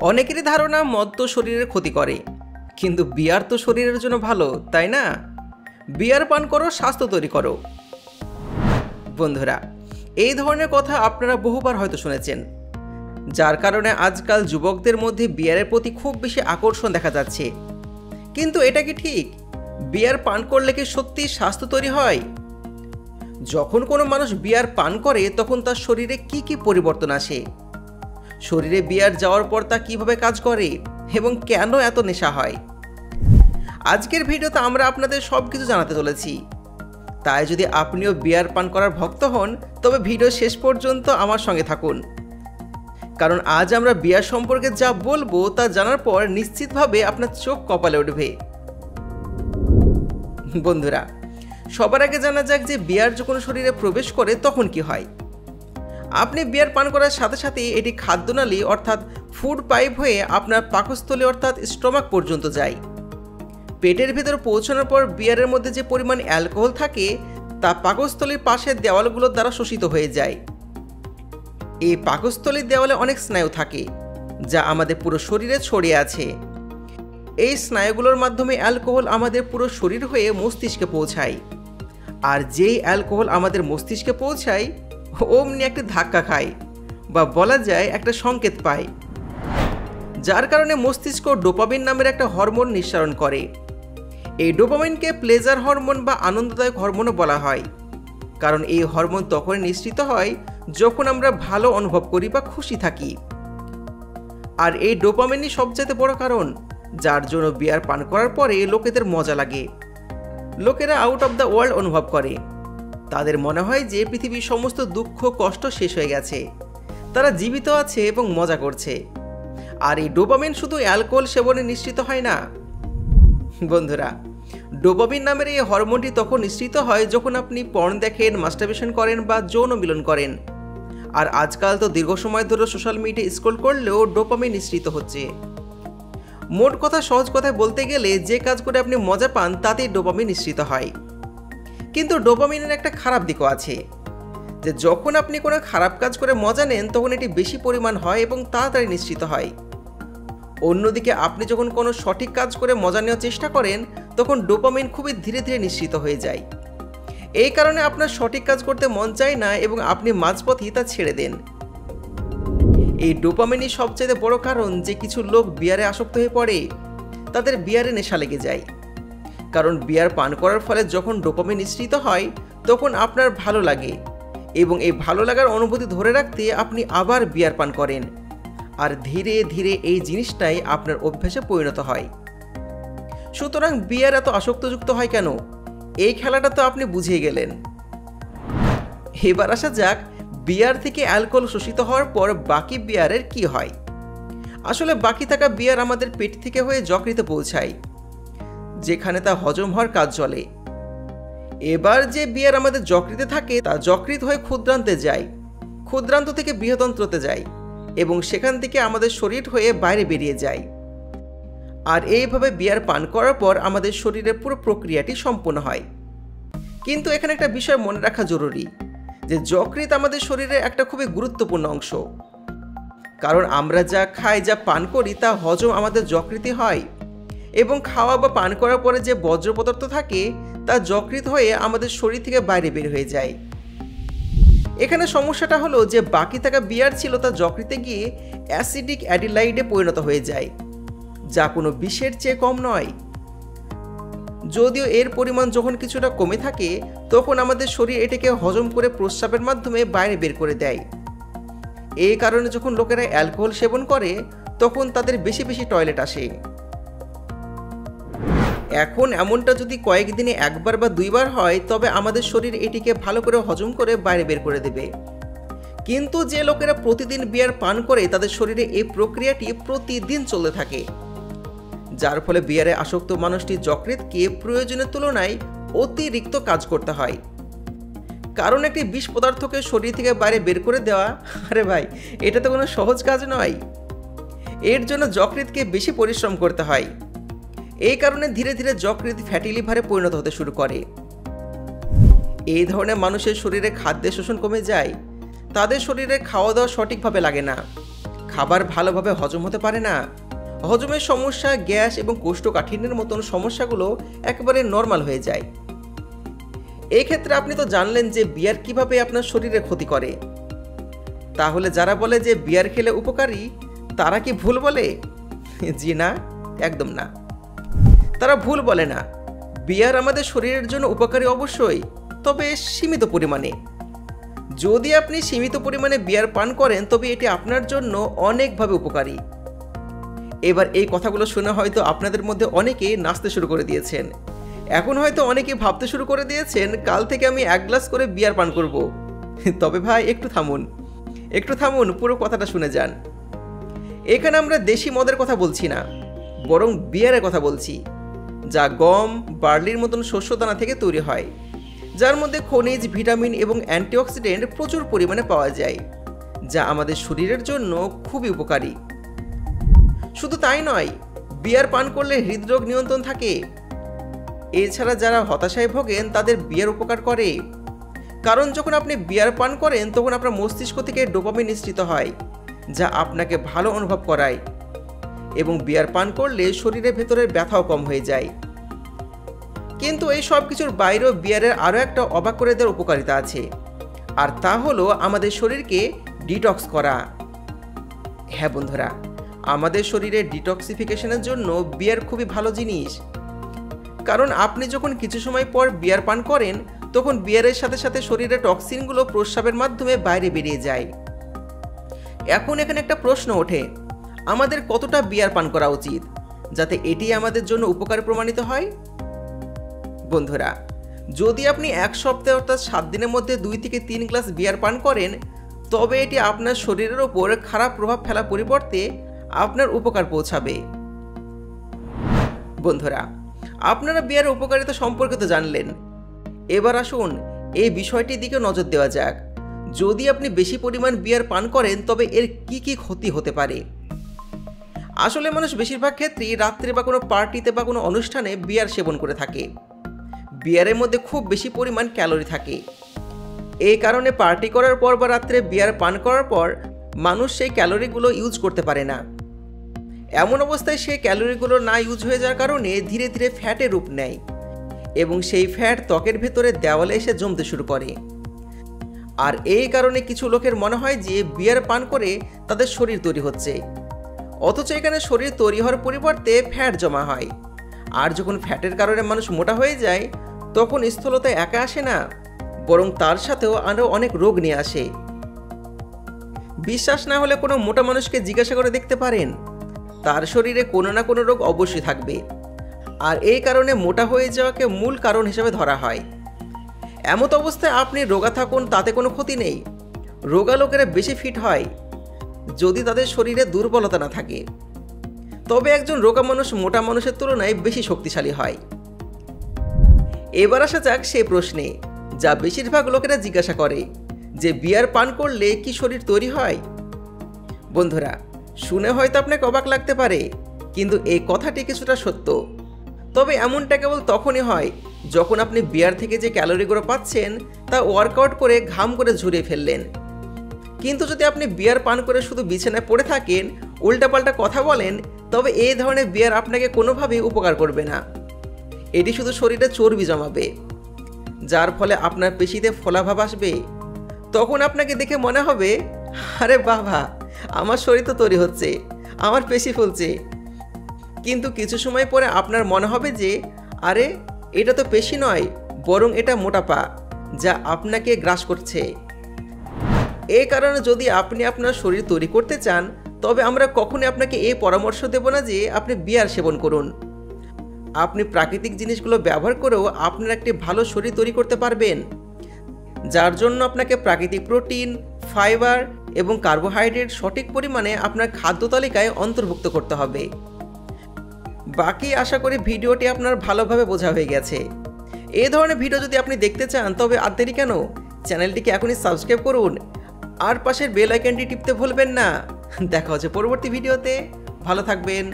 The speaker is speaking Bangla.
অনেকেরই ধারণা মদ তো শরীরের ক্ষতি করে, কিন্তু বিয়ার তো শরীরের জন্য ভালো, তাই না? বিয়ার পান করো, স্বাস্থ্য তৈরি করো। বন্ধুরা, এই ধরনের কথা আপনারা বহুবার হয়তো শুনেছেন, যার কারণে আজকাল যুবকদের মধ্যে বিয়ারের প্রতি খুব বেশি আকর্ষণ দেখা যাচ্ছে। কিন্তু এটা কি ঠিক? বিয়ার পান করলে কি সত্যি স্বাস্থ্য তৈরি হয়? যখন কোনো মানুষ বিয়ার পান করে তখন তার শরীরে কি কি পরিবর্তন আসে? শরীরে বিয়ার যাওয়ার পর তা কিভাবে কাজ করে এবং কেন এত নেশা হয়? আজকের ভিডিওতে আমরা আপনাদের সব কিছু জানাতে চলেছি। তাই যদি আপনিও বিয়ার পান করার ভক্ত হন তবে ভিডিও শেষ পর্যন্ত আমার সঙ্গে থাকুন, কারণ আজ আমরা বিয়ার সম্পর্কে যা বলবো তা জানার পর নিশ্চিতভাবে আপনার চোখ কপালে উঠবে। বন্ধুরা, সবার আগে জানা যাক যে বিয়ার যখন শরীরে প্রবেশ করে তখন কি হয়। আপনি বিয়ার পান করার সাথে সাথে এটি খাদ্যনালী অর্থাৎ ফুড পাইপ হয়ে আপনার পাকস্থলী অর্থাৎ স্টমাক পর্যন্ত যায়। পেটের ভেতর পৌঁছানোর পর বিয়ারের মধ্যে যে পরিমাণ অ্যালকোহল থাকে তা পাকস্থলীর পাশের দেওয়ালগুলোর দ্বারা শোষিত হয়ে যায়। এই পাকস্থলীর দেওয়ালে অনেক স্নায়ু থাকে যা আমাদের পুরো শরীরে ছড়িয়ে আছে। এই স্নায়ুগুলোর মাধ্যমে অ্যালকোহল আমাদের পুরো শরীর হয়ে মস্তিষ্কে পৌঁছায়, আর যেই অ্যালকোহল আমাদের মস্তিষ্কে পৌঁছায় অমনি একটা ধাক্কা খায়, বা বলা যায় একটা সংকেত পায়, যার কারণে মস্তিষ্ক ডোপামিন নামের একটা হরমোন নিঃসরণ করে। এই ডোপামিনকে প্লেজার হরমোন বা আনন্দদায়ক হরমোনও বলা হয়, কারণ এই হরমোন তখন নিঃসৃত হয় যখন আমরা ভালো অনুভব করি বা খুশি থাকি। আর এই ডোপামিনই সবচেয়ে বড় কারণ যার জন্য বিয়ার পান করার পরে লোকেদের মজা লাগে। লোকেরা আউট অফ দ্য ওয়ার্ল্ড অনুভব করে। তাদের মনে হয় যে পৃথিবীর সমস্ত দুঃখ কষ্ট শেষ হয়ে গেছে, তারা জীবিত আছে এবং মজা করছে। আর এই ডোপামিন শুধু অ্যালকোহল সেবনে নিঃসৃত হয় না। বন্ধুরা, ডোপামিন নামের এই হরমোনটি তখন নিঃসৃত হয় যখন আপনি পর্ন দেখেন, মাস্টারবেশন করেন বা যৌন মিলন করেন। আর আজকাল তো দীর্ঘ সময় ধরে সোশ্যাল মিডিয়া স্ক্রল করলেও ডোপামিন নিঃসৃত হচ্ছে। মোট কথা, সহজ কথায় বলতে গেলে যে কাজ করে আপনি মজা পান তাতেই ডোপামিন নিঃসৃত হয়। কিন্তু ডোপামিনের একটা খারাপ দিকও আছে, যে যখন আপনি কোনো খারাপ কাজ করে মজা নেন তখন এটি বেশি পরিমাণ হয় এবং তাড়াতাড়ি নিঃসৃত হয়। অন্যদিকে আপনি যখন কোনো সঠিক কাজ করে মজা নেওয়ার চেষ্টা করেন তখন ডোপামিন খুবই ধীরে ধীরে নিঃসৃত হয়ে যায়। এই কারণে আপনার সঠিক কাজ করতে মন চায় না এবং আপনি মাঝপথেই তা ছেড়ে দেন। এই ডোপামিনই সবচেয়ে বড় কারণ যে কিছু লোক বিয়ারে আসক্ত হয়ে পড়ে, তাদের বিয়ারে নেশা লেগে যায়। কারণ বিয়ার পান করার ফলে যখন ডোপামিন নিঃসৃত হয় তখন আপনার ভালো লাগে, এবং এই ভালো লাগার অনুভূতি ধরে রাখতে আপনি আবার বিয়ার পান করেন, আর ধীরে ধীরে এই জিনিসটাই আপনার অভ্যাসে পরিণত হয়। সুতরাং বিয়ার এত আসক্তযুক্ত হয় কেন, এই খেলাটা তো আপনি বুঝিয়ে গেলেন। এবার আসা যাক বিয়ার থেকে অ্যালকোহল শোষিত হওয়ার পর বাকি বিয়ারের কি হয়। আসলে বাকি থাকা বিয়ার আমাদের পেট থেকে হয়ে যকৃতে পৌঁছায়, যেখানে তা হজম হওয়ার কাজ চলে। এবার যে বিয়ার আমাদের যকৃতে থাকে তা যকৃত হয়ে ক্ষুদ্রান্তে যায়, ক্ষুদ্রান্ত থেকে বৃহদন্ত্রতে যায় এবং সেখান থেকে আমাদের শরীর হয়ে বাইরে বেরিয়ে যায়। আর এইভাবে বিয়ার পান করার পর আমাদের শরীরের পুরো প্রক্রিয়াটি সম্পূর্ণ হয়। কিন্তু এখানে একটা বিষয় মনে রাখা জরুরি, যে যকৃৎ আমাদের শরীরের একটা খুবই গুরুত্বপূর্ণ অংশ। কারণ আমরা যা খাই, যা পান করি তা হজম আমাদের যকৃতে হয়, এবং খাওয়া বা পান করার পরে যে বর্জ্য পদার্থ থাকে তা যকৃৎ হয়ে আমাদের শরীর থেকে বাইরে বের হয়ে যায়। এখানে সমস্যাটা হলো যে বাকি থাকা বিয়ার ছিল তা যকৃতে গিয়ে অ্যাসিডিক অ্যাডিলাইডে পরিণত হয়ে যায়, যা কোনো বিষের চেয়ে কম নয়। যদিও এর পরিমাণ যখন কিছুটা কমে থাকে তখন আমাদের শরীর এটাকে হজম করে প্রস্রাবের মাধ্যমে বাইরে বের করে দেয়। এই কারণে যখন লোকেরা অ্যালকোহল সেবন করে তখন তাদের বেশি বেশি টয়লেট আসে। এখন এমনটা যদি কয়েকদিনে একবার বা দুইবার হয় তবে আমাদের শরীর এটিকে ভালো করে হজম করে বাইরে বের করে দেবে। কিন্তু যে লোকেরা প্রতিদিন বিয়ার পান করে তাদের শরীরে এই প্রক্রিয়াটি প্রতিদিন চলতে থাকে, যার ফলে বিয়ারে আসক্ত মানুষটি যকৃৎকে প্রয়োজনের তুলনায় অতিরিক্ত কাজ করতে হয়। কারণ একটি বিষ পদার্থকে শরীর থেকে বাইরে বের করে দেওয়া, আরে ভাই, এটা তো কোনো সহজ কাজ নয়। এর জন্য যকৃৎকে বেশি পরিশ্রম করতে হয়। এই কারণে ধীরে ধীরে যকৃৎ ফ্যাটি লিভারে পরিণত হতে শুরু করে। এই ধরনের মানুষের শরীরে খাদ্যের শোষণ কমে যায়, তাদের শরীরে খাওয়া দাওয়া সঠিকভাবে লাগে না, খাবার ভালোভাবে হজম হতে পারে না, হজমের সমস্যা, গ্যাস এবং কোষ্ঠকাঠিন্যের মতন সমস্যাগুলো একেবারে নর্মাল হয়ে যায়। এই ক্ষেত্রে আপনি তো জানলেন যে বিয়ার কিভাবে আপনার শরীরে ক্ষতি করে। তাহলে যারা বলে যে বিয়ার খেলে উপকারী, তারা কি ভুল বলে? জি না, একদম না। তারা ভুল বলে না। বিয়ার আমাদের শরীরের জন্য উপকারী অবশ্যই, তবে সীমিত পরিমাণে। যদি আপনি সীমিত পরিমাণে বিয়ার পান করেন তবে এটি আপনার জন্য অনেকভাবে উপকারী। এবার এই কথাগুলো শুনে হয়তো আপনাদের মধ্যে অনেকে নাচতে শুরু করে দিয়েছেন। এখন হয়তো অনেকে ভাবতে শুরু করে দিয়েছেন কাল থেকে আমি 1 গ্লাস করে বিয়ার পান করব। তবে ভাই একটু থামুন, পুরো কথাটা শুনে যান। এখানে আমরা দেশি মদের কথা বলছি না, বরং বিয়ারের কথা বলছি, যা গম, বার্লির মতন শস্যদানা থেকে তৈরি হয়, যার মধ্যে খনিজ, ভিটামিন এবং অ্যান্টিঅক্সিডেন্ট প্রচুর পরিমাণে পাওয়া যায়, যা আমাদের শরীরের জন্য খুবই উপকারী। শুধু তাই নয়, বিয়ার পান করলে হৃদরোগ নিয়ন্ত্রণ থাকে। এছাড়া যারা হতাশায় ভোগেন তাদের বিয়ার উপকার করে, কারণ যখন আপনি বিয়ার পান করেন তখন আপনার মস্তিষ্ক থেকে ডোপামিন নিঃসৃত হয়, যা আপনাকে ভালো অনুভব করায়, এবং বিয়ার পান করলে শরীরের ভেতরের ব্যথাও কম হয়ে যায়। কিন্তু এই সব কিছুর বাইরেও বিয়ারের আরও একটা অবাক করে দেওয়ার উপকারিতা আছে, আর তা হলো আমাদের শরীরকে ডিটক্স করা। হ্যাঁ বন্ধুরা, আমাদের শরীরের ডিটক্সিফিকেশনের জন্য বিয়ার খুবই ভালো জিনিস। কারণ আপনি যখন কিছু সময় পর বিয়ার পান করেন তখন বিয়ারের সাথে সাথে শরীরে টক্সিনগুলো প্রস্রাবের মাধ্যমে বাইরে বেরিয়ে যায়। এখন এখানে একটা প্রশ্ন ওঠে, আমাদের কতটা বিয়ার পান করা উচিত যাতে এটি আমাদের জন্য উপকারী প্রমাণিত হয়? বন্ধুরা, যদি আপনি 1 সপ্তাহে অর্থাৎ 7 দিনের মধ্যে 2 থেকে 3 গ্লাস বিয়ার পান করেন তবে এটি আপনার শরীরের ওপর খারাপ প্রভাব ফেলার পরিবর্তে আপনার উপকার পৌঁছাবে। বন্ধুরা, আপনারা বিয়ারের উপকারিতা সম্পর্কে তো জানলেন। এবার আসুন এই বিষয়টির দিকে নজর দেওয়া যাক। যদি আপনি বেশি পরিমাণ বিয়ার পান করেন তবে এর কি কি ক্ষতি হতে পারে? আসলে মানুষ বেশিরভাগ ক্ষেত্রেই রাত্রে বা কোনো পার্টিতে বা কোনো অনুষ্ঠানে বিয়ার সেবন করে থাকে। বিয়ারের মধ্যে খুব বেশি পরিমাণ ক্যালোরি থাকে। এই কারণে পার্টি করার পর বা রাত্রে বিয়ার পান করার পর মানুষ সেই ক্যালোরিগুলো ইউজ করতে পারে না। এমন অবস্থায় সেই ক্যালোরিগুলো না ইউজ হয়ে যাওয়ার কারণে ধীরে ধীরে ফ্যাটের রূপ নেয় এবং সেই ফ্যাট ত্বকের ভেতরে দেওয়ালে এসে জমতে শুরু করে। আর এই কারণে কিছু লোকের মনে হয় যে বিয়ার পান করে তাদের শরীর তৈরি হচ্ছে, অথচ এখানে শরীর তৈরি হওয়ার পরিবর্তে ফ্যাট জমা হয়। আর যখন ফ্যাটের কারণে মানুষ মোটা হয়ে যায় তখন স্থূলতা একা আসে না, বরং তার সাথেও আরও অনেক রোগ নিয়ে আসে। বিশ্বাস না হলে কোনো মোটা মানুষকে জিজ্ঞাসা করে দেখতে পারেন, তার শরীরে কোনো না কোনো রোগ অবশ্যই থাকবে। আর এই কারণে মোটা হয়ে যাওয়াকে মূল কারণ হিসেবে ধরা হয়। এমত অবস্থায় আপনি রোগা থাকুন তাতে কোনো ক্ষতি নেই। রোগা লোকেরা বেশি ফিট হয় যদি তাদের শরীরে দুর্বলতা না থাকে। তবে একজন রোগা মানুষ মোটা মানুষের তুলনায় বেশি শক্তিশালী হয়। এবার আসা যাক সেই প্রশ্নে যা বেশিরভাগ লোকেরা জিজ্ঞাসা করে, যে বিয়ার পান করলে কি শরীর তৈরি হয়? বন্ধুরা, শুনে হয়তো আপনাকে অবাক লাগতে পারে, কিন্তু এই কথাটি কিছুটা সত্য। তবে এমনটা কেবল তখনই হয় যখন আপনি বিয়ার থেকে যে ক্যালোরিগুলো পাচ্ছেন তা ওয়ার্কআউট করে ঘাম করে ঝরিয়ে ফেললেন। কিন্তু যদি আপনি বিয়ার পান করে শুধু বিছানায় পড়ে থাকেন, উল্টাপাল্টা কথা বলেন, তবে এই ধরনের বিয়ার আপনাকে কোনোভাবেই উপকার করবে না। এটি শুধু শরীরে চর্বি জমাবে, যার ফলে আপনার পেশিতে ফোলাভাব আসবে। তখন আপনাকে দেখে মনে হবে, আরে বাবা, আমার শরীর তো তৈরি হচ্ছে, আমার পেশি ফুলছে। কিন্তু কিছু সময় পরে আপনার মনে হবে যে আরে এটা তো পেশি নয়, বরং এটা মোটাপা, যা আপনাকে গ্রাস করছে। এই কারণে যদি আপনি আপনার শরীর তৈরি করতে চান তবে আমরা কখনোই আপনাকে এই পরামর্শ দেব না যে আপনি বিয়ার সেবন করুন। আপনি প্রাকৃতিক জিনিসগুলো ব্যবহার করেও আপনার একটি ভালো শরীর তৈরি করতে পারবেন, যার জন্য আপনাকে প্রাকৃতিক প্রোটিন, ফাইবার এবং কার্বোহাইড্রেট সঠিক পরিমাণে আপনার খাদ্য তালিকায় অন্তর্ভুক্ত করতে হবে। বাকি আশা করি ভিডিওটি আপনার ভালোভাবে বোঝা হয়ে গেছে। এই ধরনের ভিডিও যদি আপনি দেখতে চান তবে আর দেরি কেন, চ্যানেলটিকে এখনই সাবস্ক্রাইব করুন আর পাশের বেল আইকনটি টিপতে ভুলবেন না। দেখা হচ্ছে পরবর্তী ভিডিওতে। ভালো থাকবেন।